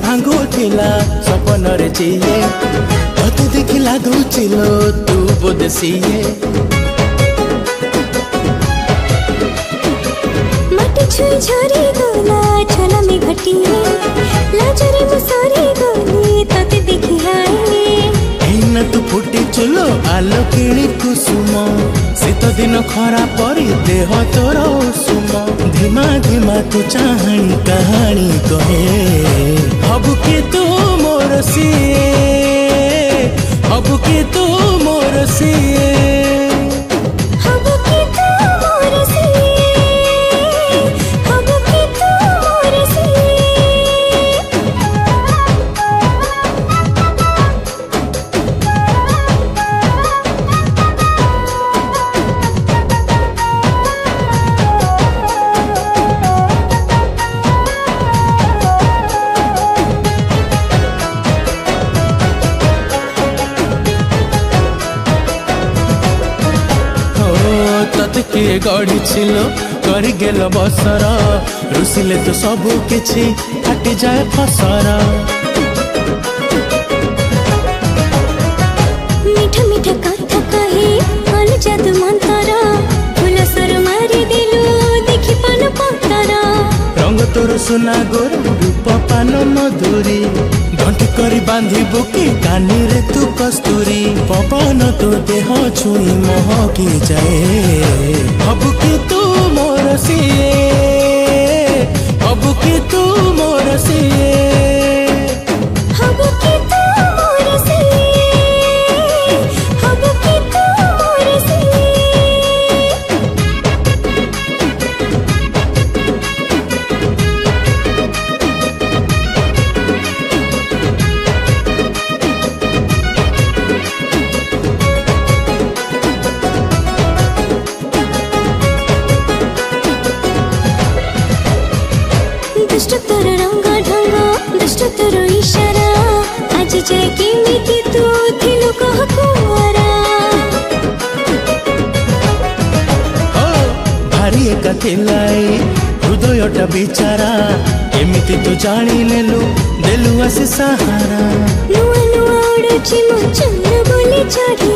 भांगुला सपन रे चिए तते देखिला दौचिलो तू बोध सीए माटी छुई झरी गोला छोला में घटिए लाजरे मुसरी गोली तते देखि हाए एना तू फुटी चलो आलो किणी कुसुम शीत दिन खरा परी देह तोर सुम धीमा धीमा तू चाहणी कहानी कहे हबु के तू मोर सिए हबु के तू मोर सिए हबु के तू मोर सिए हबु के तू मोर सिए किए गढ़ी छिलो करी गेल बसर रुसिले तो सबू किछि फाटी जाए फसर मीठा मीठा कथा कहे मन जादू मंतर फूल सर मारी दिलु देखि पान पतर रंग तोर सुना गोर रूप पान मधुरी गंठी करी बांधी बुकी कानी रे तू कस्तूरी पवन तो देह छुई महकी जाए हबु के तू मोर सिए हबु के तू मोर सिए हबु के तू मोर सिए हबु के तू मोर सिए दुष्ट तोर रंग ढंग दुष्ट तोर इशारा आज जाए केमिति तू थिलु कह कुआरा भारी एका थिलाई हृदयटा बिचारा एमिति तू जानी नेलु देलु आसी सहारा नुआ नुआ उड़ुची मो चंद्र बोली चढ़ी